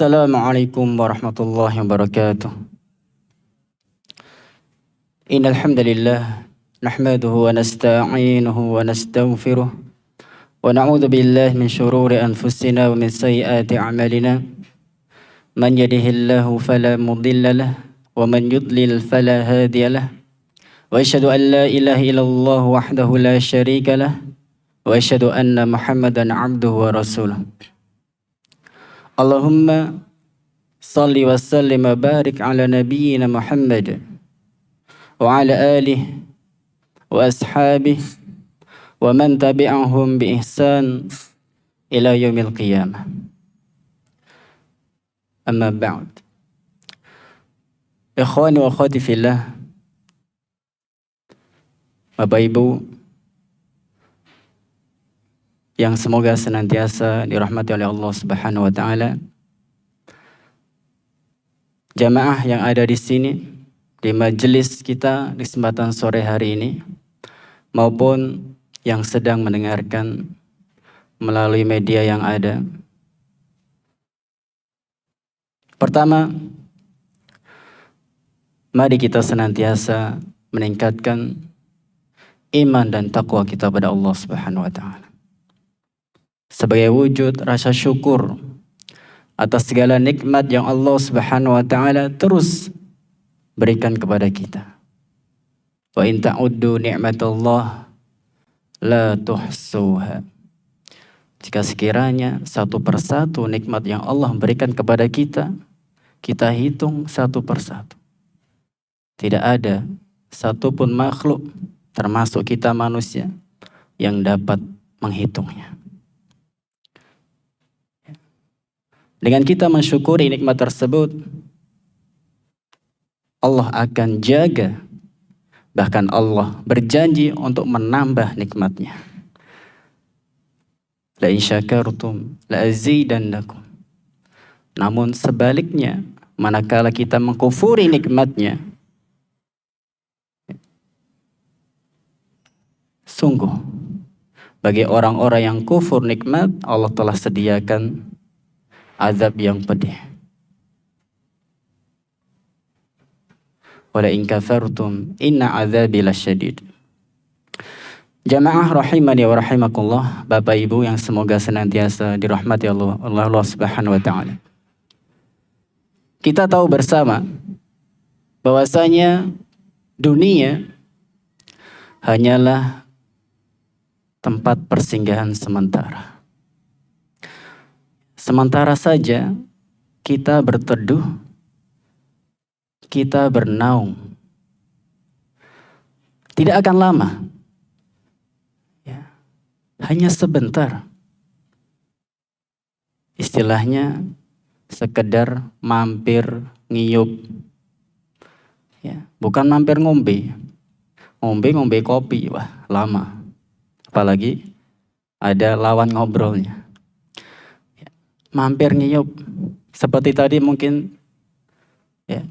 Assalamualaikum warahmatullahi wabarakatuh. Innal hamdalillah nahmaduhu wa nasta'inuhu wa nastaghfiruh wa na'udzu billahi min shururi anfusina wa min sayyiati a'malina. Man yahdihillahu fala mudilla lahu wa man yudlil fala hadiya lahu. Wa asyhadu an la ilaha illallah wahdahu la syarika lahu wa asyhadu anna Muhammadan 'abduhu wa rasuluh. Allahumma salli wa sallim wa barik ala nabiyyina Muhammad wa ala alihi wa ashabihi wa man tabi'ahum bi ihsan ila yaumil qiyamah. Amma ba'd. Ikhwani wa akhwati fillah, Bapak Ibu yang semoga senantiasa dirahmati oleh Allah Subhanahu wa taala. Jamaah yang ada di sini di majelis kita di kesempatan sore hari ini maupun yang sedang mendengarkan melalui media yang ada. Pertama, mari kita senantiasa meningkatkan iman dan takwa kita pada Allah Subhanahu wa taala. Sebagai wujud rasa syukur atas segala nikmat yang Allah Subhanahu wa taala terus berikan kepada kita. Wa in ta'uddu ni'matallah la tuhsuha. Jika sekiranya satu persatu nikmat yang Allah berikan kepada kita, kita hitung satu persatu. Tidak ada satupun makhluk, termasuk kita manusia, yang dapat menghitungnya. Dengan kita mensyukuri nikmat tersebut, Allah akan jaga, bahkan Allah berjanji untuk menambah nikmatnya. La in syakartum la azidannakum. Namun sebaliknya, manakala kita mengkufuri nikmatnya, sungguh bagi orang-orang yang kufur nikmat, Allah telah sediakan azab yang pedih. Wala in kafartum inna azabi lasyadid. Jamaah rahimani wa rahimakumullah, Bapak Ibu yang semoga senantiasa dirahmati Allah Subhanahu wa taala. Kita tahu bersama bahwasanya dunia hanyalah tempat persinggahan sementara. Sementara saja kita berteduh, kita bernaung. Tidak akan lama. Ya, hanya sebentar. Istilahnya sekedar mampir ngiyup. Ya, bukan mampir ngombe. Ngombe kopi, wah lama. Apalagi ada lawan ngobrolnya. Mampir ngiyup. Seperti tadi mungkin ya,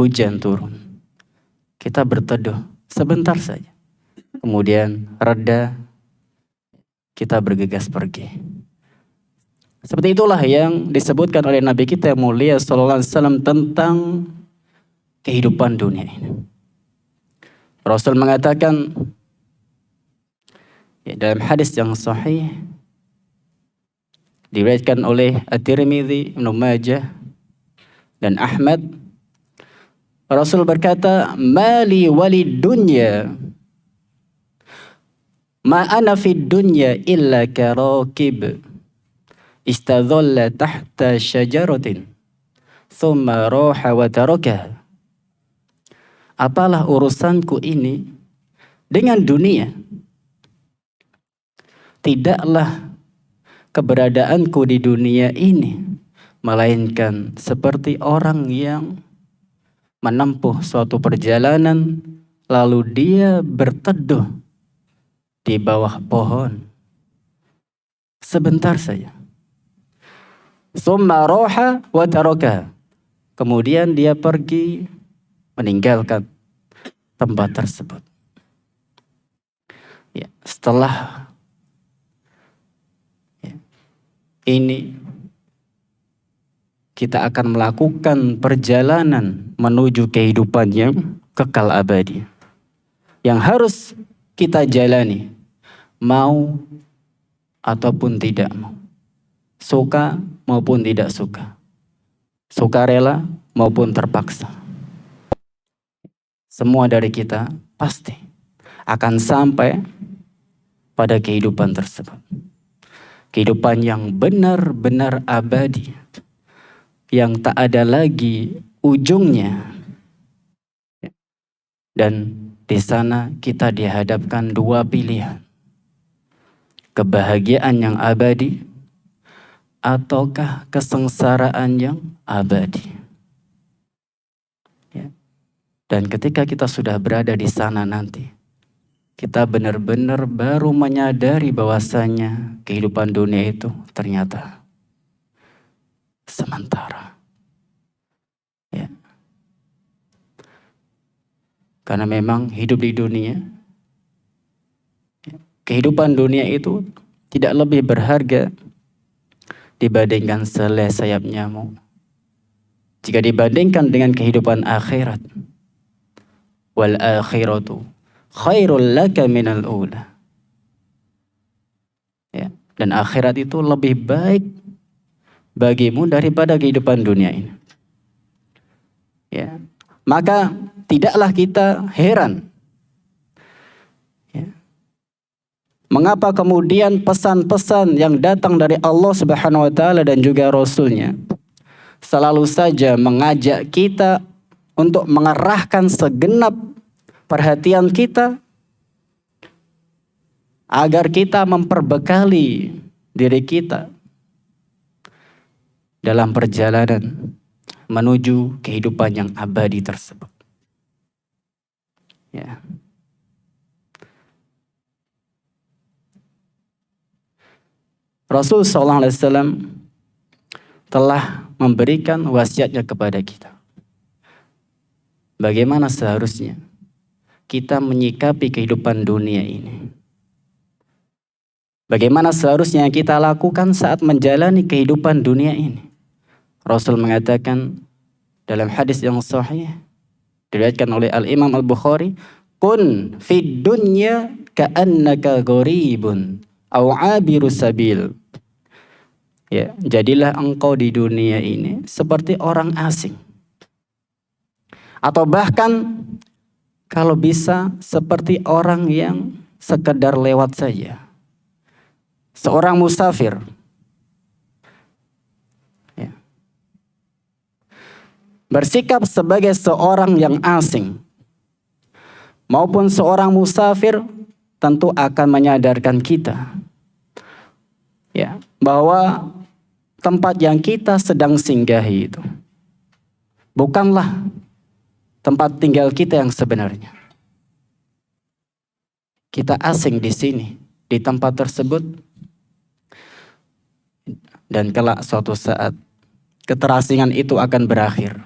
hujan turun. Kita berteduh sebentar saja. Kemudian reda, kita bergegas pergi. Seperti itulah yang disebutkan oleh Nabi kita yang mulia sallallahu alaihi wasallam tentang kehidupan dunia ini. Rasul mengatakan ya, dalam hadis yang sahih diriwayatkan oleh At-Tirmidzi, Ibnu Majah dan Ahmad, Rasul berkata, "Mali walid dunya, ma ana fid dunya illa karakib istadhalla tahta syajaratin thumma raha wa tarakaha." Apalah urusanku ini dengan dunia? Tidaklah keberadaanku di dunia ini melainkan seperti orang yang menempuh suatu perjalanan lalu dia berteduh di bawah pohon sebentar saja. Summa roha wa taraka. Kemudian dia pergi meninggalkan tempat tersebut. Ya, setelah ini kita akan melakukan perjalanan menuju kehidupan yang kekal abadi. Yang harus kita jalani, mau ataupun tidak mau. Suka maupun tidak suka. Sukarela maupun terpaksa. Semua dari kita pasti akan sampai pada kehidupan tersebut. Kehidupan yang benar-benar abadi, yang tak ada lagi ujungnya. Dan di sana kita dihadapkan dua pilihan. Kebahagiaan yang abadi ataukah kesengsaraan yang abadi. Ya. Dan ketika kita sudah berada di sana nanti, kita benar-benar baru menyadari bahwasanya kehidupan dunia itu ternyata sementara. Ya. Karena memang hidup di dunia, kehidupan dunia itu tidak lebih berharga dibandingkan selai sayap nyamuk. Jika dibandingkan dengan kehidupan akhirat, wal akhiratu khairul laka minal ula. Ya, dan akhirat itu lebih baik bagimu daripada kehidupan dunia ini. Ya, maka tidaklah kita heran. Ya. Mengapa kemudian pesan-pesan yang datang dari Allah Subhanahu wa taala dan juga Rasul-Nya selalu saja mengajak kita untuk mengarahkan segenap perhatian kita agar kita memperbekali diri kita dalam perjalanan menuju kehidupan yang abadi tersebut. Ya. Rasul SAW telah memberikan wasiatnya kepada kita. Bagaimana seharusnya kita menyikapi kehidupan dunia ini. Bagaimana seharusnya kita lakukan saat menjalani kehidupan dunia ini. Rasul mengatakan dalam hadis yang sahih, diriwayatkan oleh Al-Imam Al-Bukhari, "Kun fid dunya ka'annaka gharibun aw 'abiru sabil." Ya, jadilah engkau di dunia ini seperti orang asing. Atau bahkan kalau bisa seperti orang yang sekedar lewat saja. Seorang musafir. Ya. Bersikap sebagai seorang yang asing maupun seorang musafir tentu akan menyadarkan kita, ya, bahwa tempat yang kita sedang singgahi itu bukanlah tempat tinggal kita yang sebenarnya. Kita asing di sini, di tempat tersebut, dan kelak suatu saat keterasingan itu akan berakhir.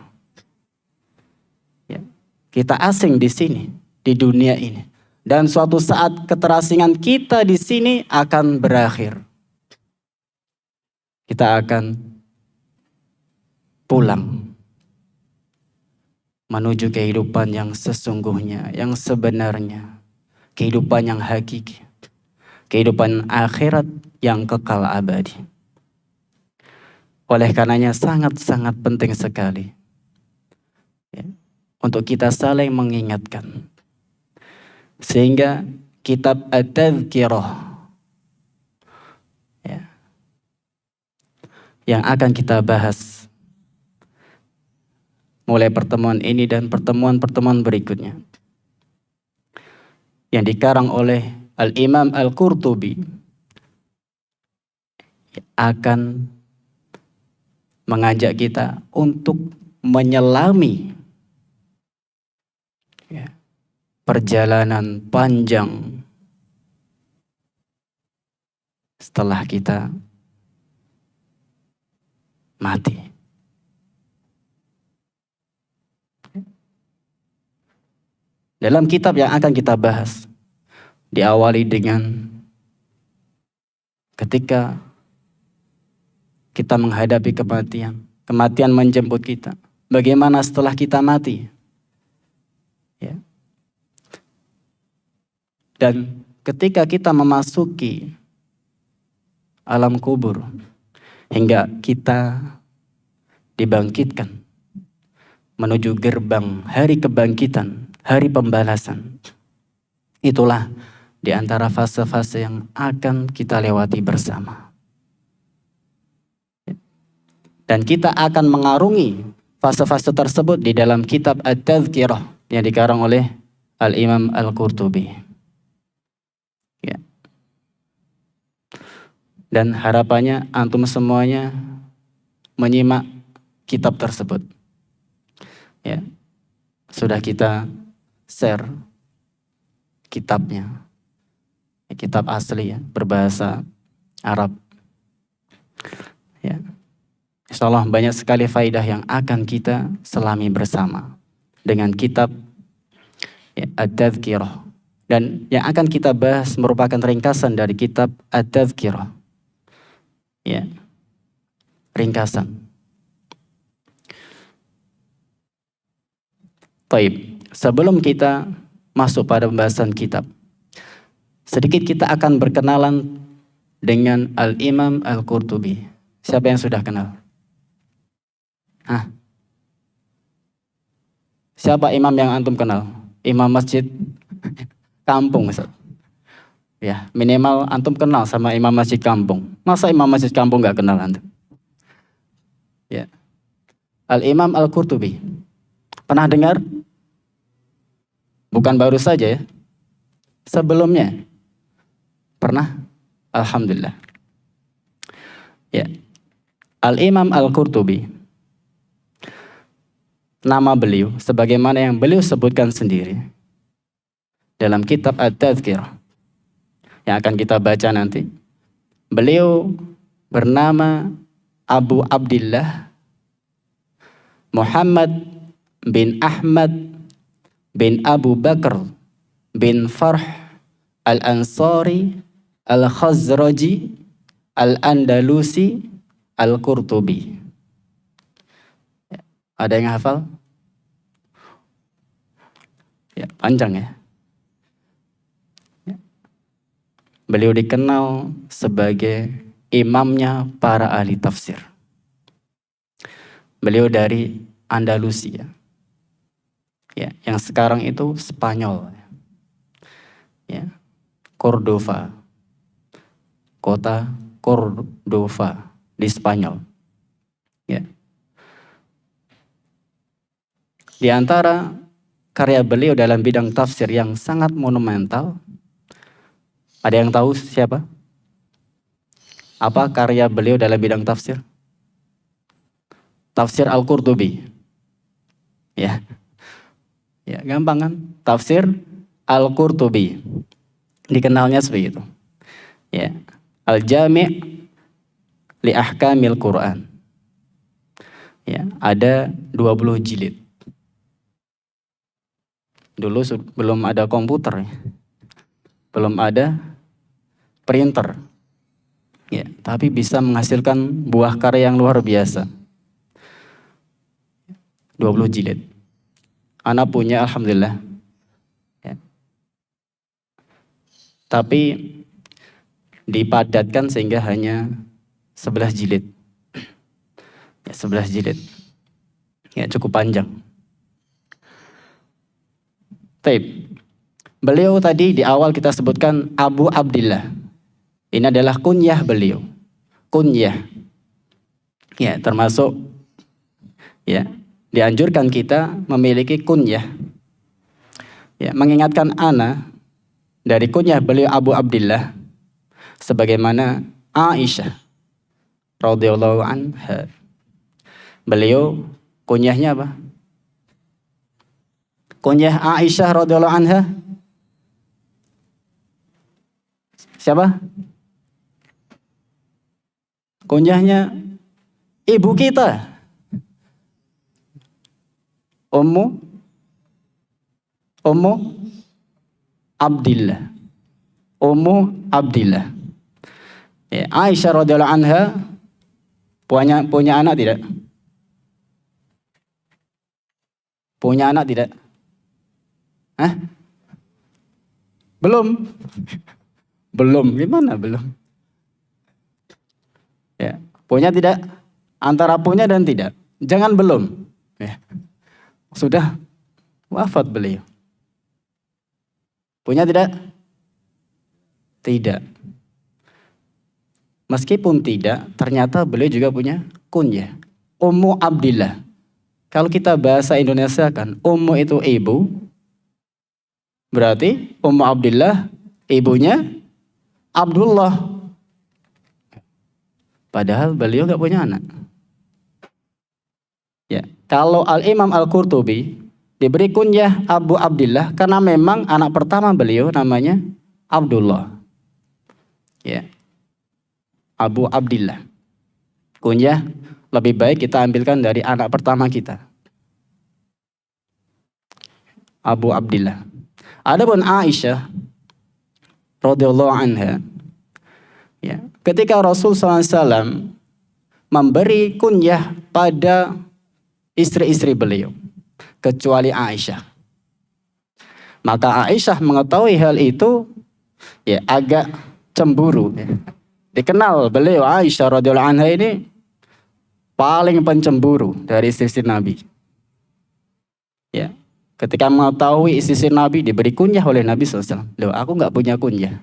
Ya. Kita asing di sini, di dunia ini, dan suatu saat keterasingan kita di sini akan berakhir. Kita akan pulang menuju kehidupan yang sesungguhnya, yang sebenarnya, kehidupan yang hakiki, kehidupan akhirat yang kekal abadi. Oleh karenanya sangat-sangat penting sekali, ya, untuk kita saling mengingatkan, sehingga kitab At-Tadhkirah, ya, yang akan kita bahas mulai pertemuan ini dan pertemuan-pertemuan berikutnya, yang dikarang oleh Al-Imam Al-Qurtubi, akan mengajak kita untuk menyelami, ya, perjalanan panjang setelah kita mati. Dalam kitab yang akan kita bahas, diawali dengan ketika kita menghadapi kematian, kematian menjemput kita. Bagaimana setelah kita mati? Ya. Dan ketika kita memasuki alam kubur, hingga kita dibangkitkan menuju gerbang hari kebangkitan, hari pembalasan. Itulah di antara fase-fase yang akan kita lewati bersama. Dan kita akan mengarungi fase-fase tersebut di dalam kitab At-Tadhkirah yang dikarang oleh Al-Imam Al-Qurtubi. Ya. Dan harapannya antum semuanya menyimak kitab tersebut. Ya. Sudah kita share kitabnya. Kitab asli ya, berbahasa Arab. Ya. Insyaallah banyak sekali faidah yang akan kita selami bersama dengan kitab ya, At-Tadhkirah. Dan yang akan kita bahas merupakan ringkasan dari kitab At-Tadhkirah. Ya. Ringkasan. Baik, sebelum kita masuk pada pembahasan kitab, sedikit kita akan berkenalan dengan Al-Imam Al-Qurtubi. Siapa yang sudah kenal? Siapa imam yang antum kenal? Imam masjid kampung, Ustaz. Ya, minimal antum kenal sama imam masjid kampung. Masa imam masjid kampung gak kenal antum? Ya. Al-Imam Al-Qurtubi. Pernah dengar? Bukan baru saja ya. Sebelumnya. Pernah? Alhamdulillah. Ya. Al-Imam Al-Qurtubi. Nama beliau sebagaimana yang beliau sebutkan sendiri dalam kitab At-Tadhkirah yang akan kita baca nanti. Beliau bernama Abu Abdillah Muhammad bin Ahmad bin Abu Bakar bin Farh Al-Ansari Al-Khazraji Al-Andalusi Al-Qurtubi. Ada yang hafal? Ya, panjang ya. Beliau dikenal sebagai imamnya para ahli tafsir. Beliau dari Andalusia. Ya, yang sekarang itu Spanyol. Ya. Cordova. Kota Cordova di Spanyol. Ya. Di antara karya beliau dalam bidang tafsir yang sangat monumental, ada yang tahu siapa? Apa karya beliau dalam bidang tafsir? Tafsir Al-Qurtubi. Ya. Ya, gampang kan? Tafsir Al-Qurtubi. Dikenalnya seperti itu. Ya. Al-Jami' li Ahkamil Quran. Ya, ada 20 jilid. Dulu belum ada komputer, belum ada printer, ya, tapi bisa menghasilkan buah karya yang luar biasa. 20 jilid. Anak punya, alhamdulillah. Ya. Tapi dipadatkan sehingga hanya 11 jilid. Ya, 11 jilid. Ya, cukup panjang. Taib. Beliau tadi di awal kita sebutkan Abu Abdillah. Ini adalah kunyah beliau. Kunyah. Ya, termasuk ya, dianjurkan kita memiliki kunyah. Ya, mengingatkan ana dari kunyah beliau Abu Abdillah sebagaimana Aisyah radhiyallahu anha. Beliau kunyahnya apa? Kunyah Aisyah radhiyallahu anha. Siapa? Kunyahnya ibu kita. Ummu Abdillah. Ummu Abdillah. Ya, Aisyah radhiyallahu anha punya anak tidak? Punya anak tidak? Hah? Belum? Belum, gimana belum? Ya, punya tidak? Antara punya dan tidak. Jangan belum. Ya. Sudah wafat beliau. Punya tidak? Tidak. Meskipun tidak, ternyata beliau juga punya kunyah. Ummu Abdillah. Kalau kita bahasa Indonesia kan, Ummu itu ibu. Berarti Ummu Abdillah ibunya Abdullah. Padahal beliau gak punya anak. Ya, kalau Al-Imam Al-Qurtubi diberi kunyah Abu Abdillah karena memang anak pertama beliau namanya Abdullah. Ya. Abu Abdillah. Kunyah lebih baik kita ambilkan dari anak pertama kita. Abu Abdillah. Adapun Aisyah radhiyallahu anha, ya, ketika Rasul SAW memberi kunyah pada istri-istri beliau, kecuali Aisyah. Maka Aisyah mengetahui hal itu, ya, agak cemburu. Ya. Dikenal beliau Aisyah radhiyallahu anha ini paling pencemburu dari istri-istri Nabi. Ya, ketika mengetahui istri Nabi diberi kunyah oleh Nabi SAW, loh aku nggak punya kunyah.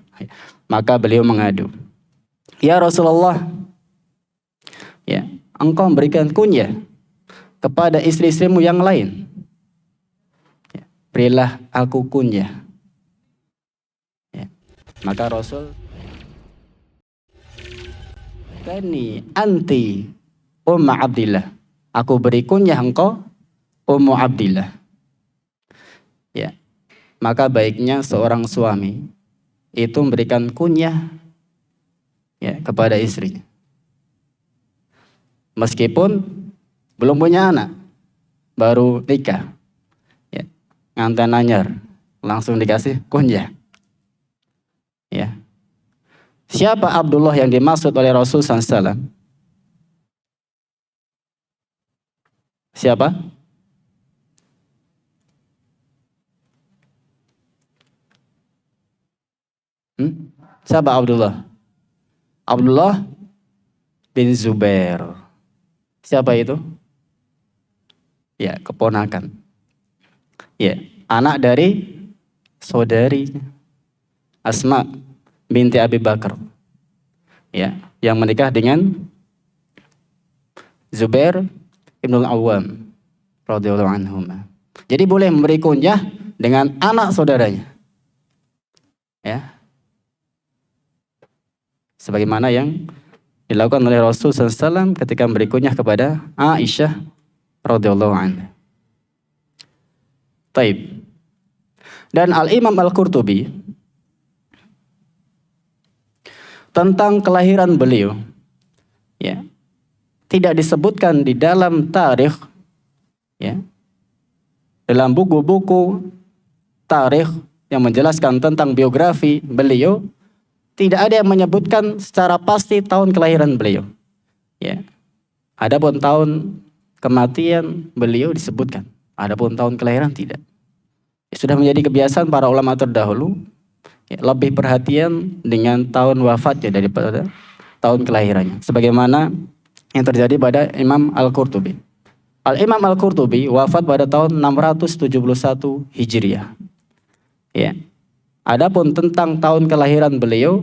Maka beliau mengadu, ya Rasulullah, ya engkau memberikan kunyah kepada istri-istrimu yang lain, ya, berilah aku kunyah. Ya. Maka Rasul, Tani anti Ummu Abdillah, aku beri kunyah engkau Ummu Abdillah. Ya, maka baiknya seorang suami itu memberikan kunyah, ya, kepada istrinya. Meskipun belum punya anak, baru nikah, ya, nganten anyar, langsung dikasih kunyah. Ya. Siapa Abdullah yang dimaksud oleh Rasul SAW? Siapa? Siapa Abdullah? Abdullah bin Zubair. Siapa itu? Ya, keponakan. Ya, anak dari saudari Asma binti Abi Bakar. Ya, yang menikah dengan Zubair ibnul Awwam radhiyallahu anhum. Jadi boleh memberi kunyah dengan anak saudaranya. Ya. Sebagaimana yang dilakukan oleh Rasul SAW ketika memberi kunyah kepada Aisyah radhiyallahu anha. Taib. Dan Al-Imam Al-Qurtubi tentang kelahiran beliau, ya, tidak disebutkan di dalam tarikh, ya, dalam buku-buku tarikh yang menjelaskan tentang biografi beliau. Tidak ada yang menyebutkan secara pasti tahun kelahiran beliau. Ya. Adapun tahun kematian beliau disebutkan. Adapun tahun kelahiran tidak. Sudah menjadi kebiasaan para ulama terdahulu, ya, lebih perhatian dengan tahun wafatnya daripada tahun kelahirannya. Sebagaimana yang terjadi pada Imam Al-Qurtubi. Al-Imam Al-Qurtubi wafat pada tahun 671 Hijriah. Ya. Adapun tentang tahun kelahiran beliau,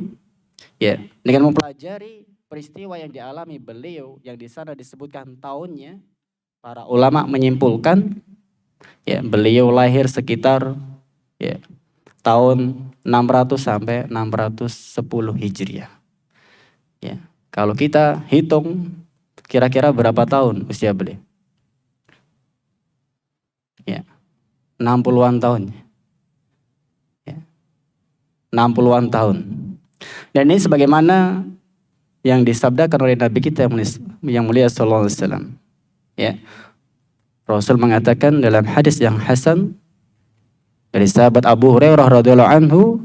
ya, dengan mempelajari peristiwa yang dialami beliau yang di sana disebutkan tahunnya, para ulama menyimpulkan, ya, beliau lahir sekitar, ya, tahun 600 sampai 610 Hijriah. Ya, kalau kita hitung kira-kira berapa tahun usia beliau? Ya, 60-an tahun. 60-an tahun. Dan ini sebagaimana yang disabdakan oleh Nabi kita yang mulia sallallahu alaihi wasallam. Ya. Rasul mengatakan dalam hadis yang hasan dari sahabat Abu Hurairah radhiyallahu anhu,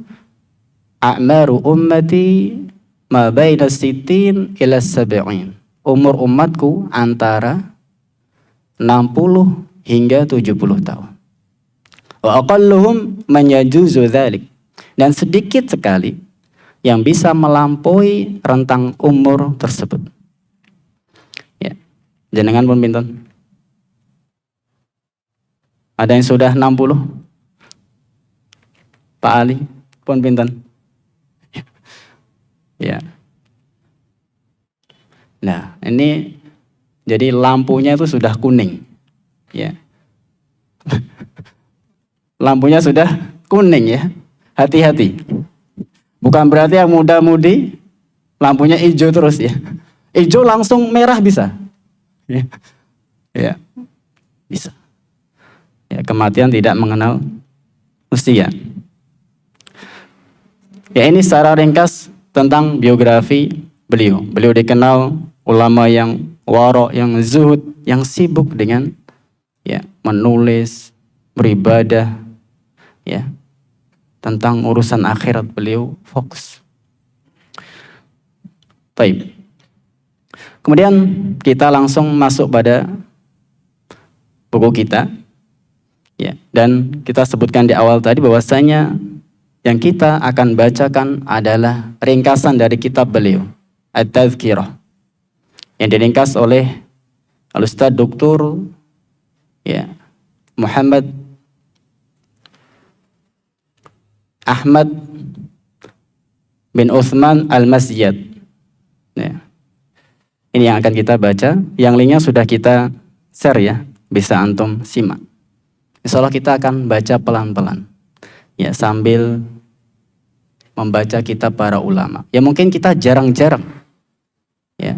"A'maru ummati ma baina sittin ila sab'in." Umur umatku antara 60 hingga 70 tahun. Wa aqalluhum man yajuzu dzalik. Dan sedikit sekali yang bisa melampaui rentang umur tersebut. Ya. Jenengan pun pinten? Ada yang sudah 60? Pak Ali pun pinten? Ya. Nah, ini jadi lampunya itu sudah kuning. Ya. Lampunya sudah kuning ya. Hati-hati. Bukan berarti yang muda-mudi lampunya hijau terus ya. Hijau langsung merah bisa. Ya. Ya. Bisa. Ya, kematian tidak mengenal usia. Ya, ini secara ringkas tentang biografi beliau. Beliau dikenal ulama yang waro, yang zuhud, yang sibuk dengan ya menulis, beribadah, ya tentang urusan akhirat beliau fokus. Baik. Kemudian kita langsung masuk pada buku kita. Ya, dan kita sebutkan di awal tadi bahwasanya yang kita akan bacakan adalah ringkasan dari kitab beliau, At-Tazkirah, yang diringkas oleh Al-Ustadz Dr. ya, Muhammad Ahmad bin Utsman Al-Masjid. Ya. Ini yang akan kita baca, yang linknya sudah kita share ya, bisa antum simak. Insya Allah kita akan baca pelan-pelan, ya sambil membaca kitab para ulama. Ya mungkin kita jarang-jarang, ya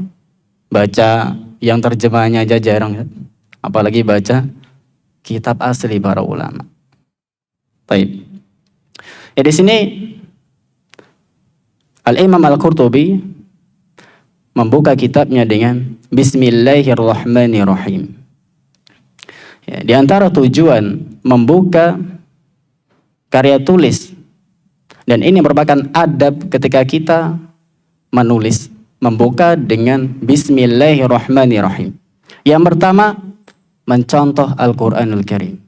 baca yang terjemahannya aja jarang, ya. Apalagi baca kitab asli para ulama. Baik. Ya di sini Al-Imam Al-Qurtubi membuka kitabnya dengan Bismillahirrahmanirrahim. Ya, di antara tujuan membuka karya tulis, dan ini merupakan adab ketika kita menulis, membuka dengan Bismillahirrahmanirrahim. Yang pertama, mencontoh Al-Quranul Karim.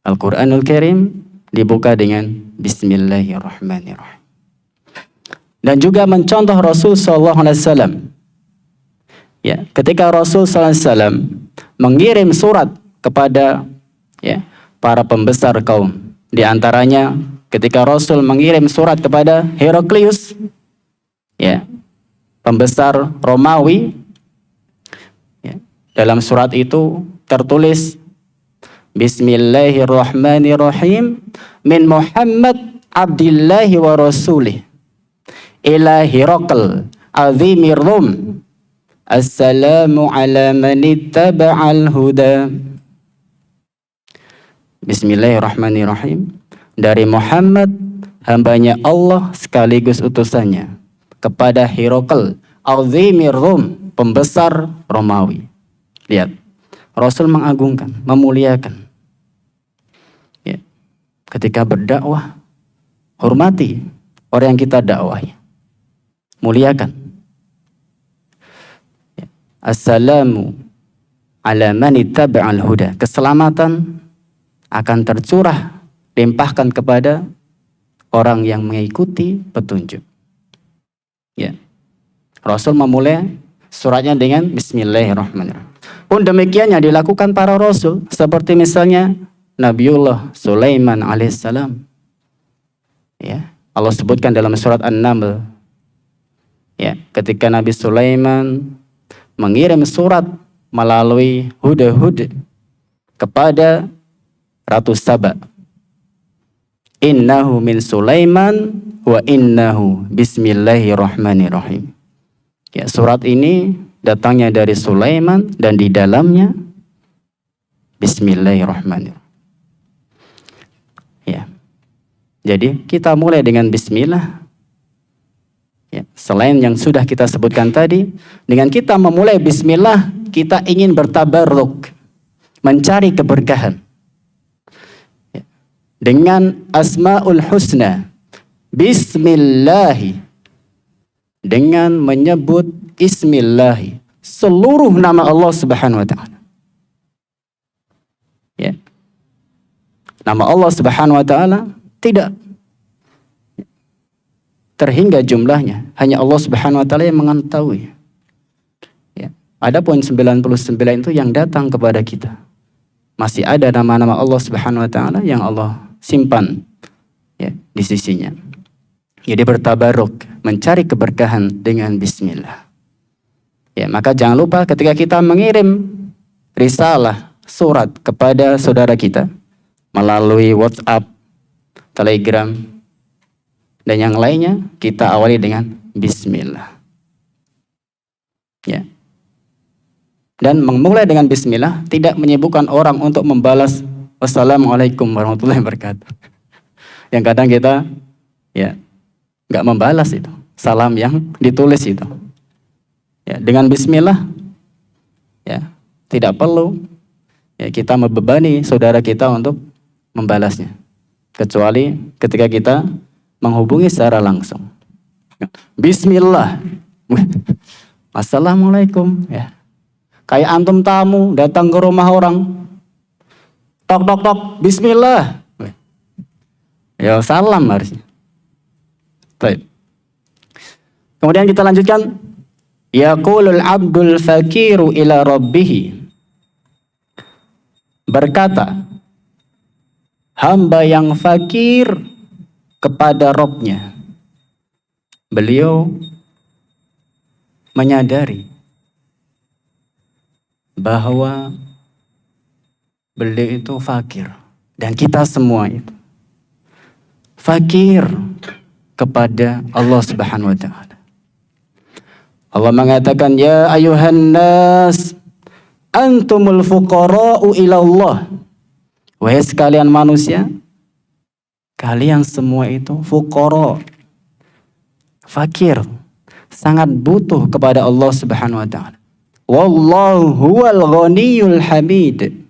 Al-Quranul Karim dibuka dengan Bismillahirrahmanirrahim. Dan juga mencontoh Rasul SAW. Ya, ketika Rasul SAW mengirim surat kepada ya, para pembesar kaum, di antaranya ketika Rasul mengirim surat kepada Heraklius, ya, pembesar Romawi, ya, dalam surat itu tertulis Bismillahirrahmanirrahim min Muhammad Abdillahi wa Rasulih ila Herakl azimir Rum, assalamu ala man ittaba'al huda. Bismillahirrahmanirrahim, dari Muhammad, hambanya Allah sekaligus utusannya, kepada Herakl azimir Rum, pembesar Romawi. Lihat, Rasul mengagungkan, memuliakan. Ya. Ketika berdakwah, hormati orang yang kita dakwahi, muliakan. Ya. Assalamu ala man ittaba'al huda, keselamatan akan tercurah, limpahkan kepada orang yang mengikuti petunjuk. Ya. Rasul memulai suratnya dengan Bismillahirrahmanirrahim. Pun demikian yang dilakukan para rasul, seperti misalnya Nabiullah Sulaiman alaihissalam. Ya, Allah sebutkan dalam surat An-Naml. Ya, ketika Nabi Sulaiman mengirim surat melalui hudhud kepada Ratu Saba. Innahu min Sulaiman wa innahu bismillahirrahmanirrahim. Ya, surat ini datangnya dari Sulaiman dan di dalamnya Bismillahirrahmanirrahim. Ya. Jadi kita mulai dengan bismillah. Ya, selain yang sudah kita sebutkan tadi, dengan kita memulai bismillah, kita ingin bertabarruk, mencari keberkahan. Ya. Dengan Asmaul Husna, Bismillahi, dengan menyebut Ismillahi, seluruh nama Allah Subhanahu wa ta'ala. Nama Allah Subhanahu wa taala tidak terhingga jumlahnya, hanya Allah Subhanahu wa taala yang mengetahui. Ya. Adapun 99 itu yang datang kepada kita. Masih ada nama-nama Allah Subhanahu wa taala yang Allah simpan ya di sisinya. Jadi bertabaruk, mencari keberkahan dengan bismillah. Ya, maka jangan lupa ketika kita mengirim risalah, surat kepada saudara kita melalui WhatsApp, Telegram, dan yang lainnya, kita awali dengan bismillah. Ya. Dan memulai dengan bismillah tidak menyibukkan orang untuk membalas wassalamualaikum warahmatullahi wabarakatuh. Yang kadang kita ya nggak membalas itu salam yang ditulis itu. Ya, dengan bismillah ya tidak perlu ya kita membebani saudara kita untuk membalasnya, kecuali ketika kita menghubungi secara langsung. Bismillah. Assalamualaikum ya. Kayak antum tamu datang ke rumah orang. Tok tok tok, bismillah. Ya salam harusnya. Baik. Kemudian kita lanjutkan. Yaqulul abdul fakiru ila rabbih. Berkata hamba yang fakir kepada Rabb-nya. Beliau menyadari bahwa beliau itu fakir, dan kita semua itu fakir kepada Allah Subhanahu wa taala. Allah mengatakan ya ayuhan nas antumul fuqara'u ila Allah. Wahai sekalian manusia, kalian semua itu fuqara, fakir, sangat butuh kepada Allah Subhanahu wa taala. Wallahu huwal ghaniyul hamid.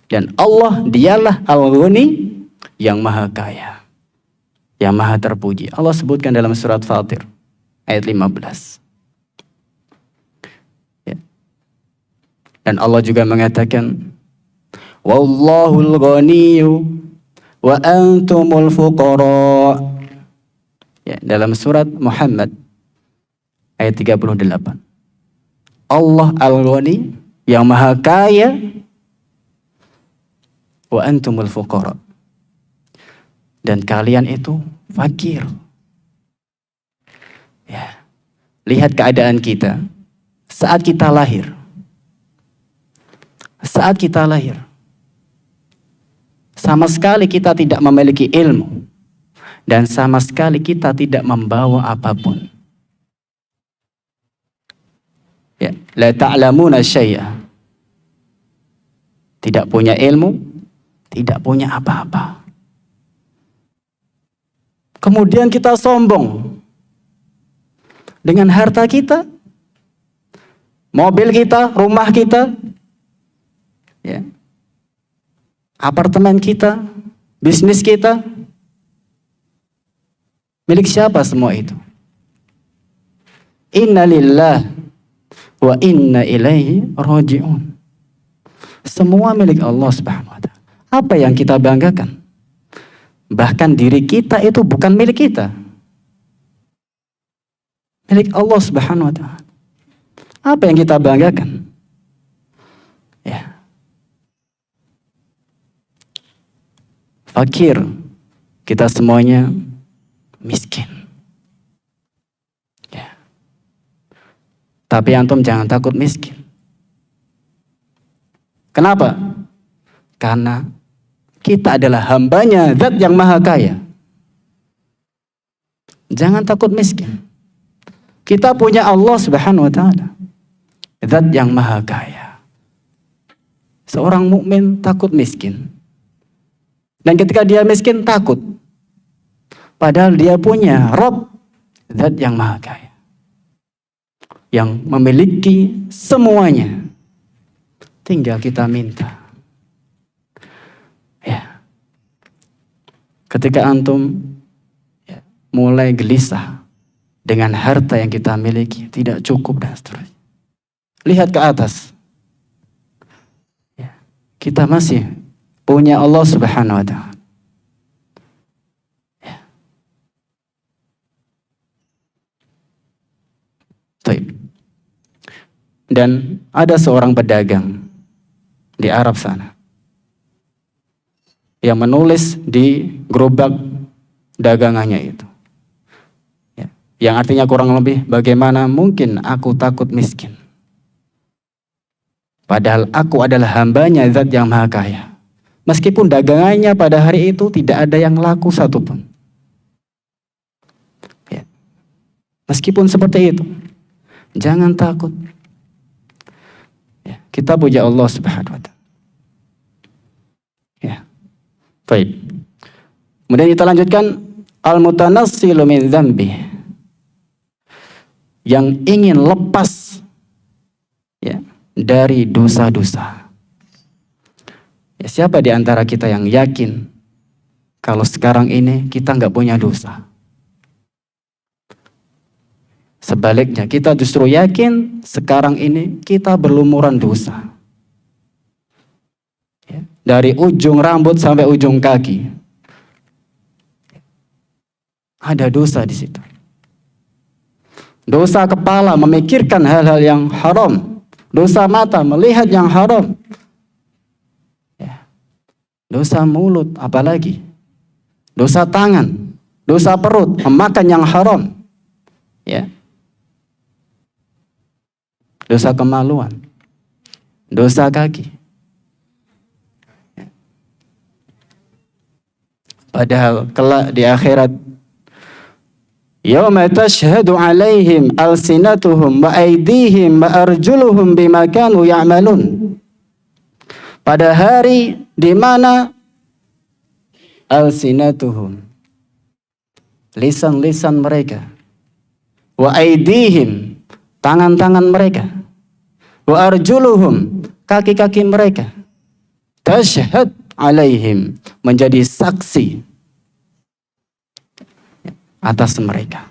Dan Allah dialah al-ghani yang maha kaya, yang maha terpuji. Allah sebutkan dalam surat Fatir ayat 15. Ya. Dan Allah juga mengatakan wallahul ghaniyyu wa antumul fuqara. Ya, dalam surat Muhammad ayat 38. Allah al-ghani yang maha kaya wa antumul fuqara. Dan kalian itu fakir. Ya. Lihat keadaan kita saat kita lahir. Saat kita lahir, sama sekali kita tidak memiliki ilmu, dan sama sekali kita tidak membawa apapun. Ya, la ta'lamuna syai'a. Tidak punya ilmu, tidak punya apa-apa. Kemudian kita sombong dengan harta kita, mobil kita, rumah kita, ya, apartemen kita, bisnis kita. Milik siapa semua itu? Inna lillah wa inna ilaihi raji'un. Semua milik Allah Subhanahu wa taala. Apa yang kita banggakan? Bahkan diri kita itu bukan milik kita. Milik Allah Subhanahu wa taala. Apa yang kita banggakan? Ya. Fakir. Kita semuanya miskin. Tapi antum jangan takut miskin. Kenapa? Karena kita adalah hambanya Zat yang maha kaya. Jangan takut miskin. Kita punya Allah Subhanahu wa taala, Zat yang maha kaya. Seorang mukmin takut miskin. Dan ketika dia miskin takut. Padahal dia punya Rabb, Zat yang maha kaya, yang memiliki semuanya. Tinggal kita minta. Ya. Ketika antum ya, mulai gelisah dengan harta yang kita miliki, tidak cukup dan seterusnya, lihat ke atas. Ya. Kita masih punya Allah Subhanahu wa ta'ala. Dan ada seorang pedagang di Arab sana yang menulis di gerobak dagangannya itu, ya, yang artinya kurang lebih, bagaimana mungkin aku takut miskin, padahal aku adalah hambanya Zat yang Maha Kaya. Meskipun dagangannya pada hari itu tidak ada yang laku satupun, ya. Meskipun seperti itu, jangan takut. Kita puja Allah Subhanahu wa Ta'ala. Ya. Baik. Kemudian kita lanjutkan, al-mutanassilu min dzambi, yang ingin lepas, ya, dari dosa-dosa. Ya, siapa di antara kita yang yakin kalau sekarang ini kita nggak punya dosa? Sebaliknya, kita justru yakin sekarang ini kita berlumuran dosa. Ya, dari ujung rambut sampai ujung kaki, ada dosa di situ. Dosa kepala memikirkan hal-hal yang haram. Dosa mata melihat yang haram. Ya. Dosa mulut apalagi. Dosa tangan, dosa perut, memakan yang haram. Ya. Dosa kemaluan, dosa kaki. Padahal kelak di akhirat, yauma tashhadu alaihim alsinatuhum wa aydihim wa arjuluhum bima kanu ya'malun. Pada hari di mana alsinatuhum, lisan-lisan mereka, wa aydihim, tangan-tangan mereka, wa arjuluhum, kaki-kaki mereka, tashhad alaihim, menjadi saksi atas mereka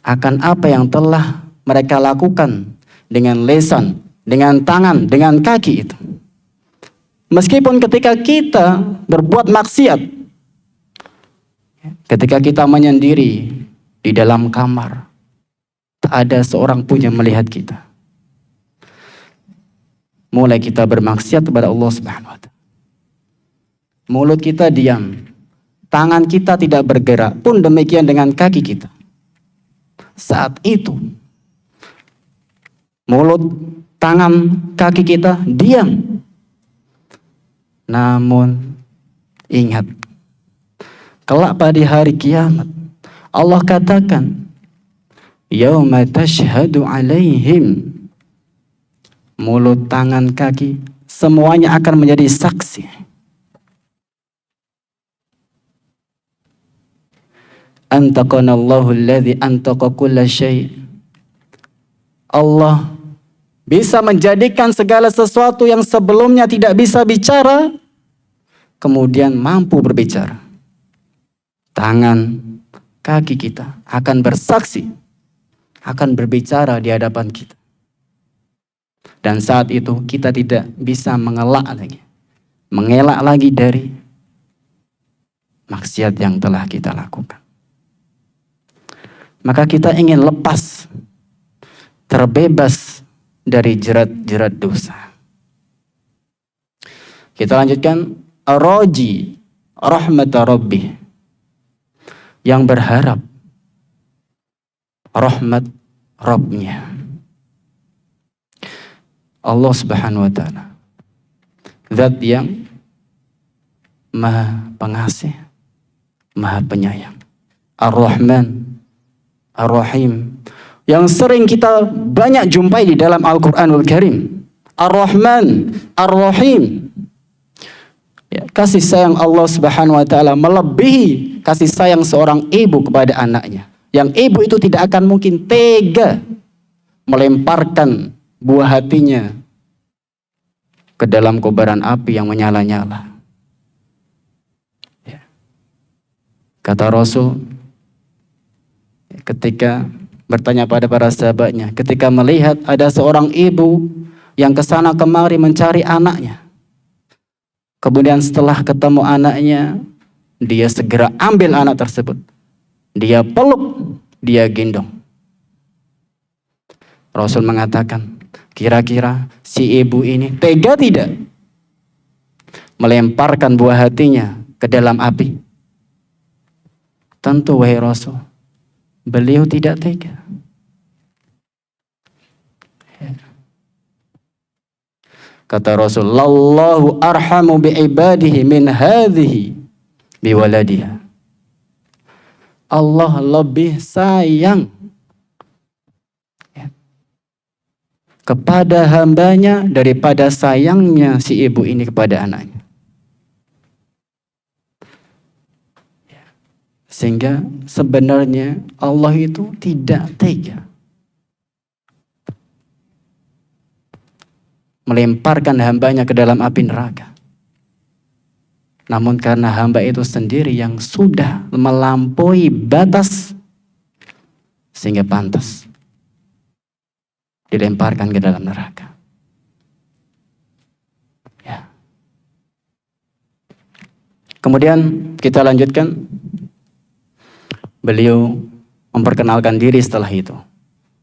akan apa yang telah mereka lakukan dengan lisan, dengan tangan, dengan kaki itu. Meskipun ketika kita berbuat maksiat, ketika kita menyendiri di dalam kamar, tak ada seorang pun yang melihat kita. Mulai kita bermaksiat kepada Allah Subhanahu wa Ta'ala, mulut kita diam, tangan kita tidak bergerak, pun demikian dengan kaki kita. Saat itu mulut, tangan, kaki kita diam. Namun ingat, kelak pada hari kiamat Allah katakan, yauma tashhadu alaihim, mulut, tangan, kaki, semuanya akan menjadi saksi. Antaqanallahu alladzi antaqa kulla syai'. Allah bisa menjadikan segala sesuatu yang sebelumnya tidak bisa bicara, kemudian mampu berbicara. Tangan, kaki kita akan bersaksi, akan berbicara di hadapan kita. Dan saat itu kita tidak bisa mengelak lagi dari maksiat yang telah kita lakukan. Maka kita ingin lepas, terbebas dari jerat-jerat dosa. Kita lanjutkan, ar-raji rahmata rabbih, yang berharap rahmat Rabbnya. Allah Subhanahu wa Ta'ala, Zat yang Maha Pengasih, Maha Penyayang, Ar-Rahman, Ar-Rahim, yang sering kita banyak jumpai di dalam Al-Quranul Karim. Ar-Rahman, Ar-Rahim. Ya, kasih sayang Allah Subhanahu wa Ta'ala melebihi kasih sayang seorang ibu kepada anaknya. Yang ibu itu tidak akan mungkin tega melemparkan buah hatinya ke dalam kobaran api yang menyala-nyala. Ya. Kata Rasul ketika bertanya pada para sahabatnya, ketika melihat ada seorang ibu yang kesana kemari mencari anaknya, kemudian setelah ketemu anaknya, dia segera ambil anak tersebut, dia peluk, dia gendong. Rasul mengatakan, kira-kira si ibu ini tega tidak melemparkan buah hatinya ke dalam api? Tentu wahai Rasul, beliau tidak tega. Kata Rasul, "Lallahu arhamu bi'ibadihi min hadhihi biwaladiha." Allah lebih sayang kepada hambanya daripada sayangnya si ibu ini kepada anaknya. Sehingga sebenarnya Allah itu tidak tega melemparkan hambanya ke dalam api neraka. Namun karena hamba itu sendiri yang sudah melampaui batas, sehingga pantas dilemparkan ke dalam neraka. Ya. Kemudian kita lanjutkan. Beliau memperkenalkan diri setelah itu.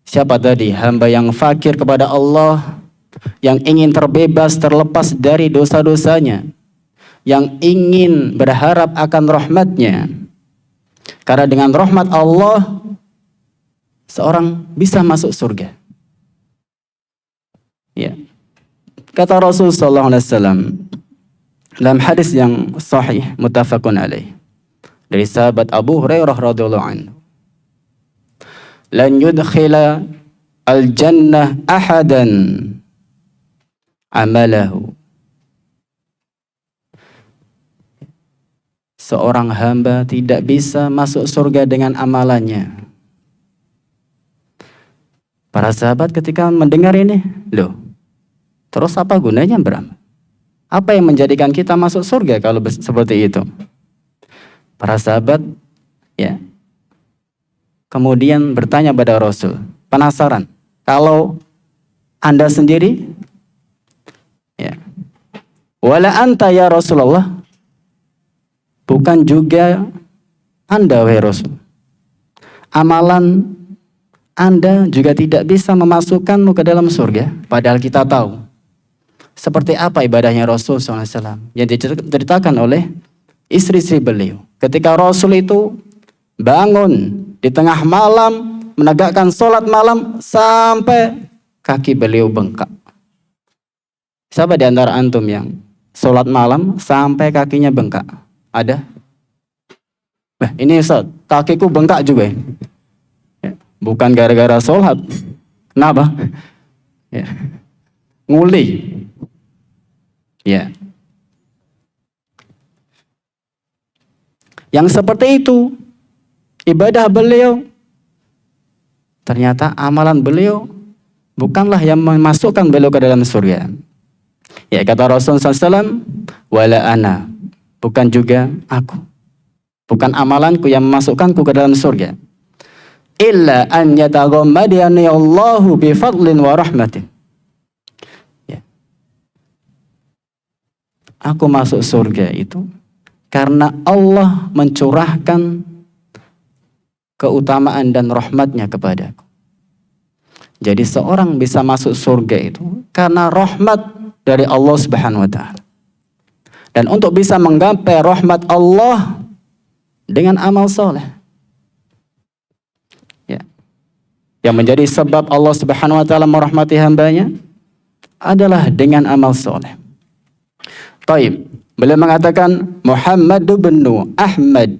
Siapa tadi? Hamba yang fakir kepada Allah, yang ingin terbebas terlepas dari dosa-dosanya, yang ingin berharap akan rahmatnya. Karena dengan rahmat Allah, seorang bisa masuk surga. Ya. Kata Rasulullah SAW dalam hadis yang sahih muttafaqun alaih dari sahabat Abu Hurairah radhiyallahu anhu, lan yudkhila al-jannah ahadan amalahu. Seorang hamba tidak bisa masuk surga dengan amalannya. Para sahabat ketika mendengar ini, loh, terus apa gunanya beramal? Apa yang menjadikan kita masuk surga kalau seperti itu? Para sahabat ya kemudian bertanya pada Rasul, penasaran, kalau Anda sendiri ya, wala anta ya Rasulullah, bukan juga Anda wahai Rasul, amalan Anda juga tidak bisa memasukkanmu ke dalam surga. Padahal kita tahu seperti apa ibadahnya Rasul SAW yang diceritakan oleh istri-istri beliau. Ketika Rasul itu bangun di tengah malam menegakkan sholat malam sampai kaki beliau bengkak. Siapa di antara antum yang sholat malam sampai kakinya bengkak? Ada? Ini Ustaz, kakiku bengkak juga. Ya, bukan gara-gara sholat. Kenapa? Ya. Nguli. Ya. Yang seperti itu ibadah beliau, ternyata amalan beliau bukanlah yang memasukkan beliau ke dalam surga. Ya, kata Rasulullah SAW, wala ana, bukan juga aku, bukan amalanku yang memasukkanku ke dalam surga. Illa an yataghammadani Allahu bi fadlin wa rahmatin. Ya. Aku masuk surga itu karena Allah mencurahkan keutamaan dan rahmatnya kepadaku. Jadi seorang bisa masuk surga itu karena rahmat dari Allah Subhanahu wa ta'ala. Dan untuk bisa menggapai rahmat Allah dengan amal soleh. Ya. Yang menjadi sebab Allah Subhanahu wa ta'ala merahmati hambanya adalah dengan amal soleh. Taib. Beliau mengatakan Muhammad bin Ahmad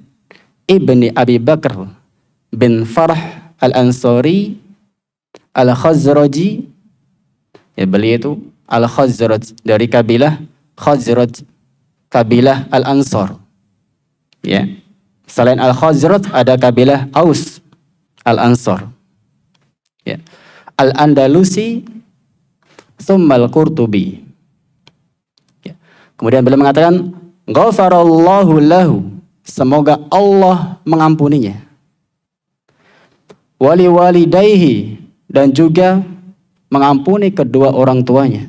ibni Abi Bakr bin Farah al-Ansari al-Khazraji. Ya, beliau itu al-Khazraj dari kabilah Khazraj, kabilah al-Ansar. Ya. Selain al-Khazraj ada kabilah Aus al-Ansar. Ya. Al-Andalusi thumma al-Qurtubi. Kemudian beliau mengatakan, ghafarallahu lahu, semoga Allah mengampuninya. Wali walidayhi, dan juga mengampuni kedua orang tuanya.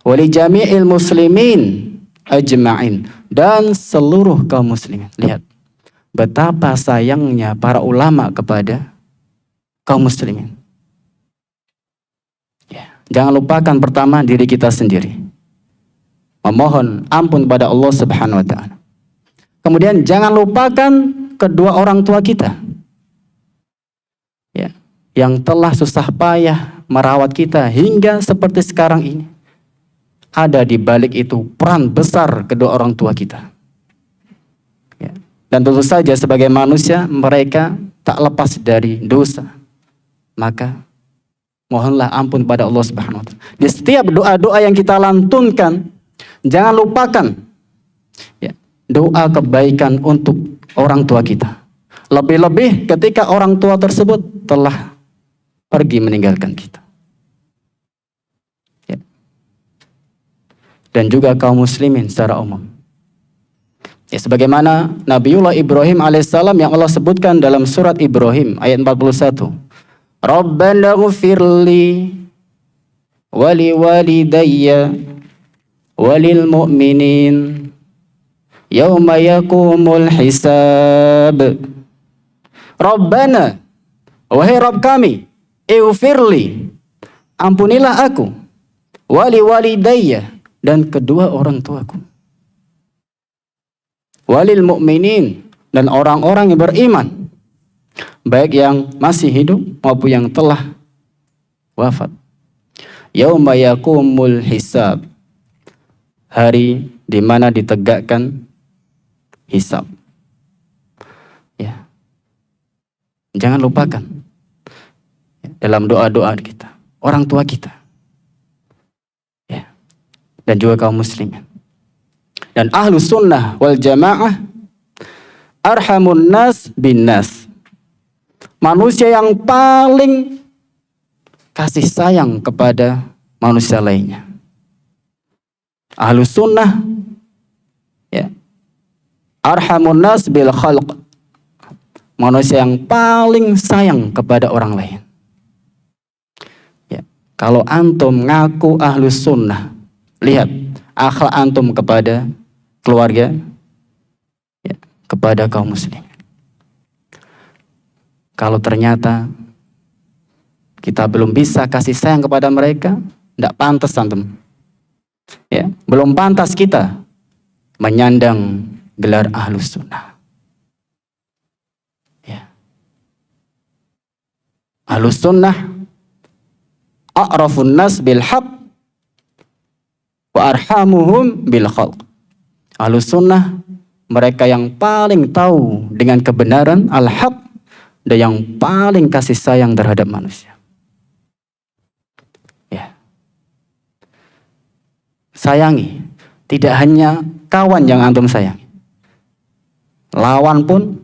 Wali jami'il muslimin ajma'in, dan seluruh kaum muslimin. Lihat betapa sayangnya para ulama kepada kaum muslimin. Jangan lupakan pertama diri kita sendiri. Memohon ampun kepada Allah Subhanahu wa taala. Kemudian jangan lupakan kedua orang tua kita. Ya, yang telah susah payah merawat kita hingga seperti sekarang ini. Ada di balik itu peran besar kedua orang tua kita. Ya. Dan tentu saja sebagai manusia mereka tak lepas dari dosa. Maka mohonlah ampun pada Allah Subhanahu wa taala. Di setiap doa-doa yang kita lantunkan, jangan lupakan ya, doa kebaikan untuk orang tua kita. Lebih-lebih ketika orang tua tersebut telah pergi meninggalkan kita. Ya. Dan juga kaum muslimin secara umum. Ya, sebagaimana Nabiullah Ibrahim alaihissalam yang Allah sebutkan dalam surat Ibrahim ayat 41. Rabbana ghfirli wali walidayya walil mu'minin yauma yakumul hisab. Rabbana, wahai Rabb kami, ighfirli, ampunilah aku, wali walidayya, dan kedua orang tuaku, walil mu'minin, dan orang-orang yang beriman, baik yang masih hidup maupun yang telah wafat. Yauma yakumul hisab, hari di mana ditegakkan hisab. Ya. Jangan lupakan dalam doa-doa kita orang tua kita. Ya. Dan juga kaum muslimin. Dan ahlus sunnah wal jamaah arhamun nas bin nas. Manusia yang paling kasih sayang kepada manusia lainnya. Ahlus sunnah ya, arhamun nas bil khalq. Manusia yang paling sayang kepada orang lain. Ya, kalau antum ngaku ahlus sunnah, lihat akhlak antum kepada keluarga, ya, kepada kaum muslim. Kalau ternyata kita belum bisa kasih sayang kepada mereka, tidak pantas antum. Ya, belum pantas kita menyandang gelar ahlus sunnah. Ya. Ahlus sunnah a'rafun nas bil haq wa arhamuhum bil khalq. Ahlus sunnah mereka yang paling tahu dengan kebenaran al-haq dan yang paling kasih sayang terhadap manusia. Ya. Sayangi, tidak hanya kawan yang antum sayangi. Lawan pun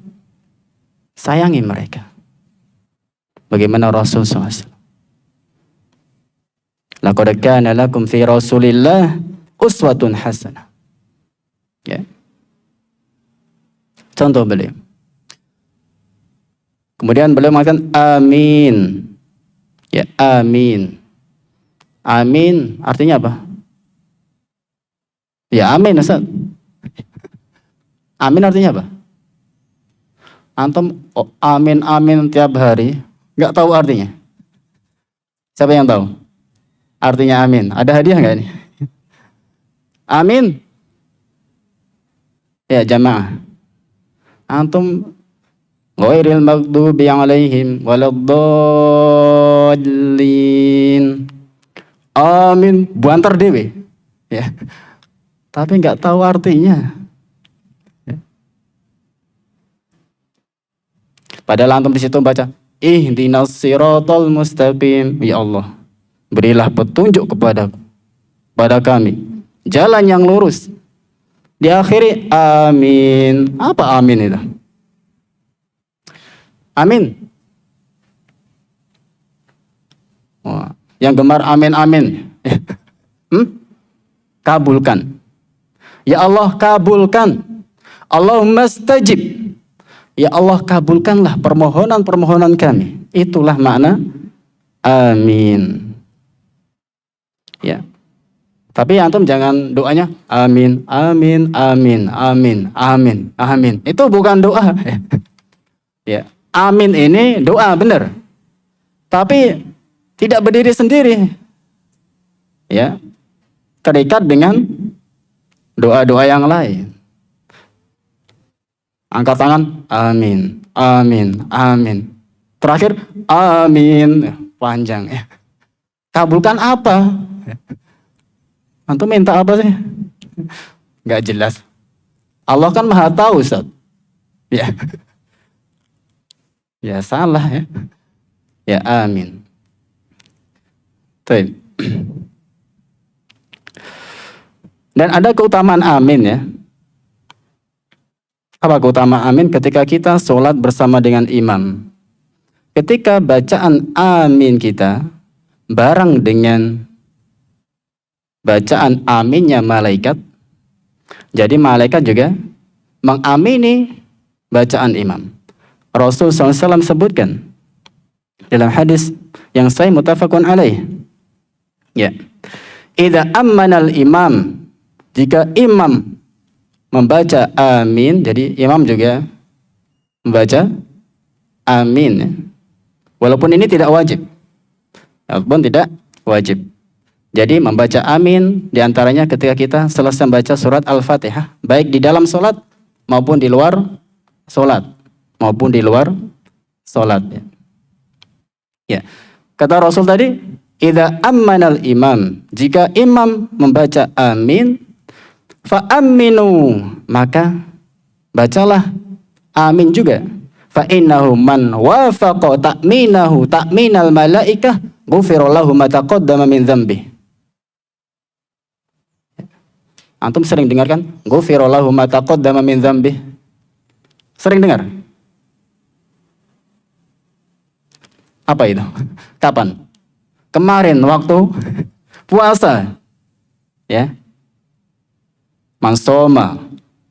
sayangi mereka. Bagaimana Rasul SAW? Laqad kana lakum fi Rasulillah uswatun hasanah. Ya. Contoh beliau. Kemudian beliau mengatakan amin. Ya, amin. Amin artinya apa? Ya, amin Ustaz. Amin artinya apa? Antum amin amin tiap hari, nggak tahu artinya. Siapa yang tahu artinya amin? Ada hadiah nggak ini? Amin. Ya, jamaah. Antum ghairil maghdubi alaihim waladdallin. Amin, buantar dewe. Ya. Tapi nggak tahu artinya. Ya. Padahal antum di situ baca ihdinas siratal mustaqim. Ya Allah, berilah petunjuk kepadaku, pada kami, jalan yang lurus. Diakhiri amin. Apa amin itu? Amin. Wah, yang gemar amin amin. Kabulkan. Ya Allah, kabulkan. Allahumma stajib. Ya Allah, kabulkanlah permohonan-permohonan kami. Itulah makna amin. Ya. Tapi antum jangan doanya amin, amin, amin, amin, amin, amin. Itu bukan doa. Ya. Amin ini doa benar. Tapi tidak berdiri sendiri. ya terikat dengan doa-doa yang lain. Angkat tangan, amin, amin, amin. Terakhir, amin, panjang ya. Kabulkan apa? Antum minta apa sih? Nggak jelas. Allah kan maha tahu, Ustaz. Ya, ya salah ya. Ya amin. Baik. Dan ada keutamaan amin ya. Apa keutamaan amin? Ketika kita sholat bersama dengan imam. Ketika bacaan amin kita bareng dengan bacaan aminnya malaikat, jadi malaikat juga mengamini bacaan imam. Rasul SAW sebutkan dalam hadis yang sahih muttafaqun alaih. Ya. Idza ammanal imam, jika imam membaca amin, jadi imam juga membaca amin. Walaupun ini tidak wajib. Walaupun tidak wajib. Jadi membaca amin diantaranya ketika kita selesai membaca surat Al-Fatihah, baik di dalam sholat maupun di luar sholat. Maupun di luar sholat. Ya. Kata Rasul tadi, idza ammanal imam, jika imam membaca amin, fa aminu, maka bacalah amin juga. Fa innahu man wafaqa ta'minahu ta'minal malaikah ghufira lahu ma taqaddama min dzambi. Antum sering dengar kan? Ghufira lahu ma taqaddama min dzambi. Sering dengar? Apa itu? Kapan? Kemarin waktu puasa. Ya. Man shoma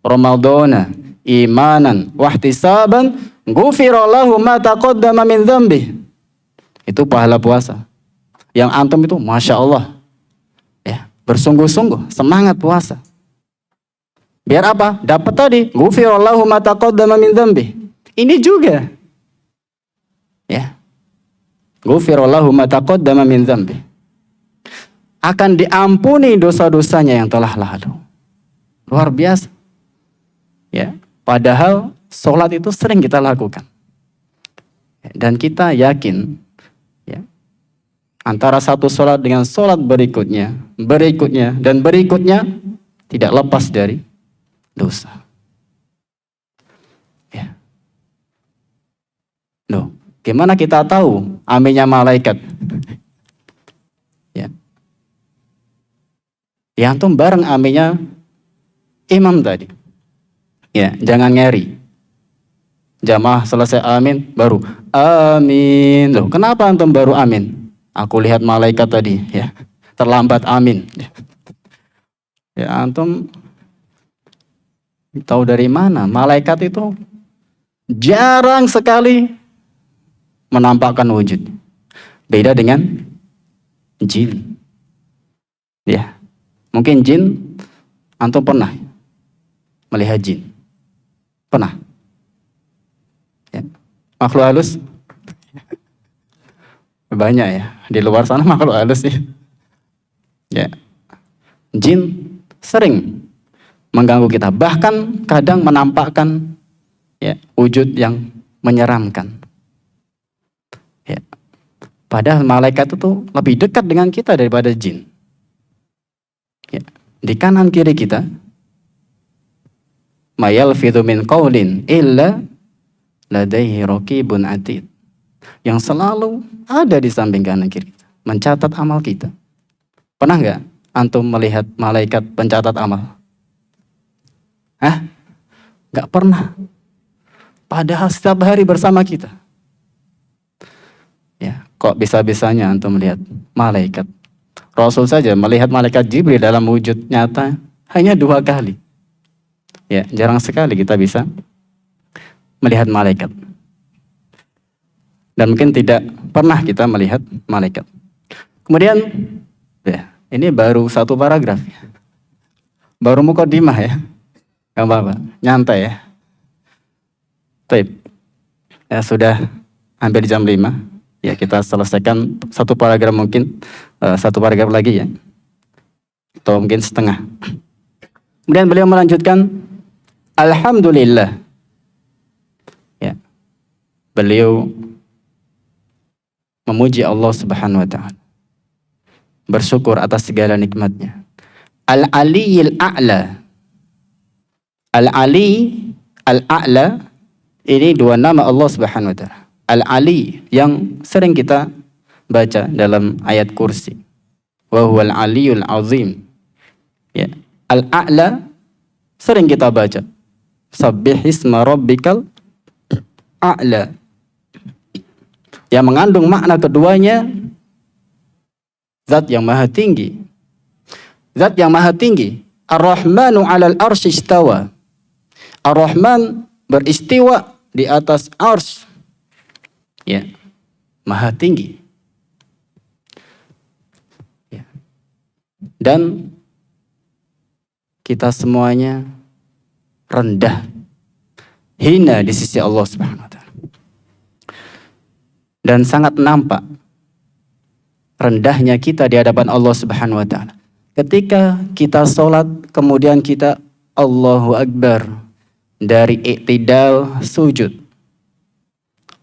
Ramadhana imanan wahtisaban ghufira lahu ma taqaddama min dzambi. Itu pahala puasa. Yang antum itu Masya Allah. Ya, bersungguh-sungguh, semangat puasa. Biar apa? Dapat tadi, ghufira lahu ma taqaddama min dzambi. Ini juga. Ya. Ghufira lahu ma taqaddama min dzambi. Akan diampuni dosa-dosanya yang telah lalu. Luar biasa. Ya, padahal sholat itu sering kita lakukan. Dan kita yakin ya, antara satu sholat dengan sholat berikutnya, dan berikutnya tidak lepas dari dosa. Ya. Loh, gimana kita tahu aminnya malaikat? Ya. Ya antum bareng aminnya imam tadi. Ya, jangan ngeri. Jamaah selesai amin, baru amin. Loh, kenapa antum baru amin? Aku lihat malaikat tadi, ya. Terlambat amin. Ya, antum tahu dari mana? Malaikat itu jarang sekali menampakkan wujud. Beda dengan jin. Ya. Mungkin jin antum pernah melihat jin. Pernah? Ya. Makhluk halus? Banyak ya. Di luar sana makhluk halus ya. Ya. Jin sering mengganggu kita. Bahkan kadang menampakkan ya, wujud yang menyeramkan. Ya. Padahal malaikat itu lebih dekat dengan kita daripada jin. Ya. Di kanan kiri kita, ma yalfidhu min qaulin illa ladaihi raqibun atid, yang selalu ada di samping kanan kiri kita, mencatat amal kita. Pernah nggak antum melihat malaikat pencatat amal? Hah? Nggak pernah. Padahal setiap hari bersama kita. Ya, kok bisa-bisanya antum melihat malaikat? Rasul saja melihat malaikat Jibril dalam wujud nyata hanya 2 kali. Ya, jarang sekali kita bisa melihat malaikat. Dan mungkin tidak pernah kita melihat malaikat. Kemudian, ya, ini baru 1 paragraf. Baru mukadimah ya. Gak apa-apa, nyantai ya. Baik. Ya, sudah hampir jam 5. Ya, kita selesaikan 1 paragraf mungkin. 1 paragraf lagi ya. atau mungkin setengah. Kemudian beliau melanjutkan, alhamdulillah. Ya. Beliau memuji Allah Subhanahu wa taala. Bersyukur atas segala nikmatnya. Al-Aliyil A'la. Al-Ali, Al-A'la, ini dua nama Allah Subhanahu wa taala. Al-Ali yang sering kita baca dalam ayat kursi. Wa huwal aliyul azim. Ya. Al-A'la sering kita baca. Sabbihisma rabbikal a'la. Yang mengandung makna keduanya, zat yang maha tinggi. Zat yang maha tinggi. Ar-Rahmanu 'alal arsy istawa. Ar-Rahman beristiwa di atas ars. Ya. Maha tinggi. Ya. Dan kita semuanya rendah, hina di sisi Allah Subhanahu wa taala. Dan sangat nampak rendahnya kita di hadapan Allah Subhanahu wa taala. Ketika kita sholat, kemudian kita Allahu Akbar, dari i'tidal sujud.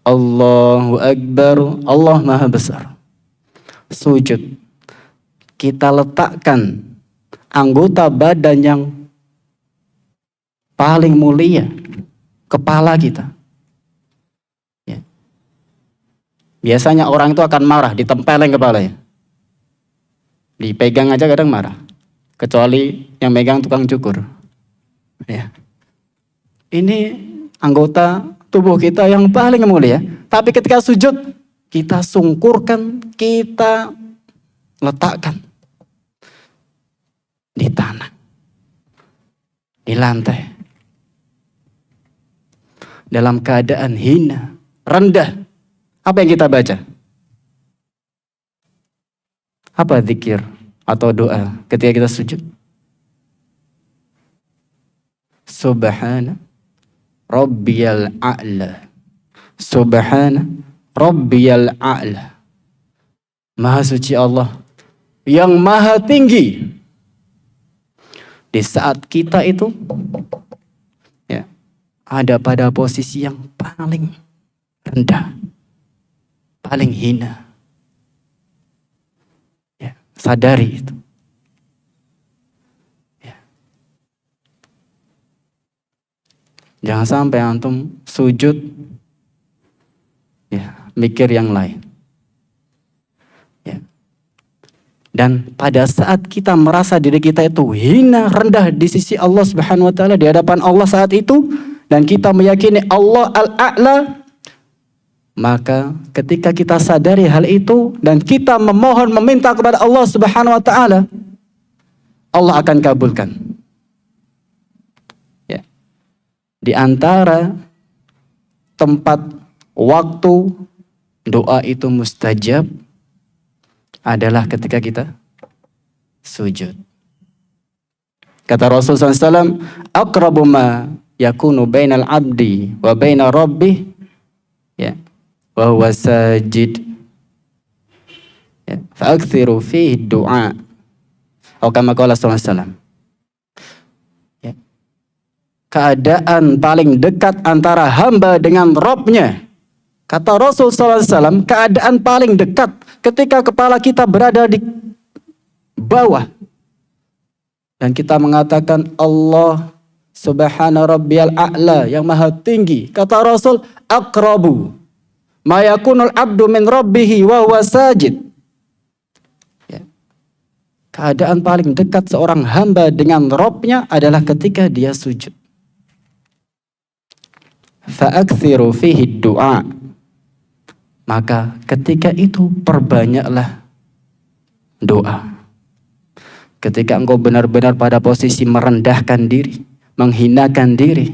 Allahu Akbar, Allah Maha Besar. Sujud. Kita letakkan anggota badan yang paling mulia, kepala kita. Ya. Biasanya orang itu akan marah, ditempelin kepalanya. Dipegang aja kadang marah. Kecuali yang megang tukang cukur. Ya. Ini anggota tubuh kita yang paling mulia. Tapi ketika sujud, kita sungkurkan, kita letakkan di tanah, di lantai, dalam keadaan hina, rendah. Apa yang kita baca? Apa zikir atau doa ketika kita sujud? Subhana Rabbiyal A'la. Subhana Rabbiyal A'la. Maha suci Allah yang maha tinggi. Di saat kita itu ya, ada pada posisi yang paling rendah, paling hina. Ya, sadari itu. Ya. Jangan sampai antum sujud ya, mikir yang lain. Ya. Dan pada saat kita merasa diri kita itu hina, rendah di sisi Allah Subhanahu wa taala, di hadapan Allah saat itu, dan kita meyakini Allah Al-A'la, maka ketika kita sadari hal itu dan kita memohon meminta kepada Allah Subhanahu wa taala, Allah akan kabulkan. Ya. Di antara tempat waktu doa itu mustajab adalah ketika kita sujud. Kata Rasulullah SAW, aqrabu ma yakunu bainal abdi wa baina rabbih ya wa huwa sajid. Ya, fa'akthiru fihi du'a. Atau kama qala sallallahu alaihi wasallam. Ya. Keadaan paling dekat antara hamba dengan Rabb-nya. Kata Rasul SAW, keadaan paling dekat ketika kepala kita berada di bawah. Dan kita mengatakan Allah Subhana Rabbiyal A'la, yang maha tinggi. Kata Rasul, aqrabu ma yakunul abdu min rabbihi wa huwa sajid. Ya. Keadaan paling dekat seorang hamba dengan Rabb-nya adalah ketika dia sujud. Fa'akthiru fihi du'a. Maka ketika itu perbanyaklah doa. Ketika engkau benar-benar pada posisi merendahkan diri, menghinakan diri,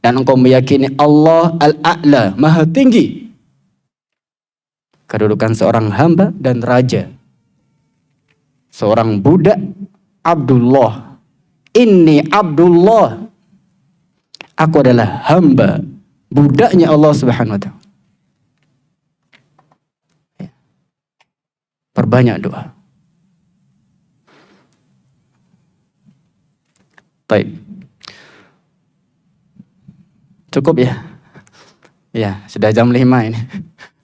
dan engkau meyakini Allah Al-A'la, maha tinggi. Kedudukan seorang hamba dan raja. Seorang budak, Abdullah. Inni Abdullah. Aku adalah hamba, budaknya Allah Subhanahu wa ta'ala. Perbanyak doa. Baik. Cukup ya? Ya, sudah jam 5 ini.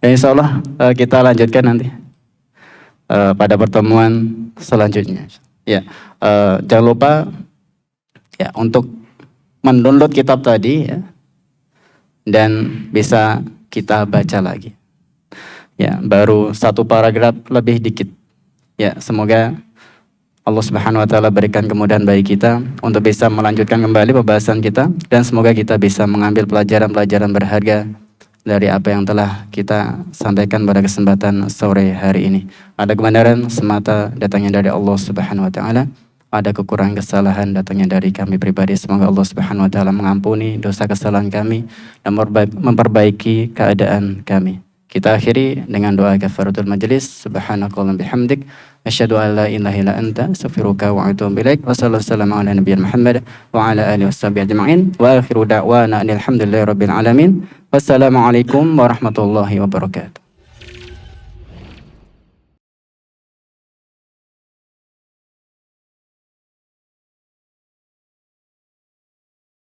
Ya, insya Allah kita lanjutkan nanti pada pertemuan selanjutnya. Ya, jangan lupa ya untuk mendownload kitab tadi ya, dan bisa kita baca lagi. Ya, baru satu paragraf lebih dikit. Ya, semoga Allah Subhanahu wa taala berikan kemudahan bagi kita untuk bisa melanjutkan kembali pembahasan kita, dan semoga kita bisa mengambil pelajaran-pelajaran berharga dari apa yang telah kita sampaikan pada kesempatan sore hari ini. Ada kebenaran semata datangnya dari Allah Subhanahu wa taala, ada kekurangan kesalahan datangnya dari kami pribadi. Semoga Allah Subhanahu wa taala mengampuni dosa kesalahan kami dan memperbaiki keadaan kami. Kita akhiri dengan doa kafaratul majlis. Subhanakallahumma bihamdik, asyhadu an la ilaha illa anta, astaghfiruka wa atubu ilaik. Wassalamu ala nabiyina Muhammad wa ala alihi washabihi ajma'in. Wa akhiru da'wana alhamdulillahi rabbil alamin. Wassalamualaikum warahmatullahi wabarakatuh.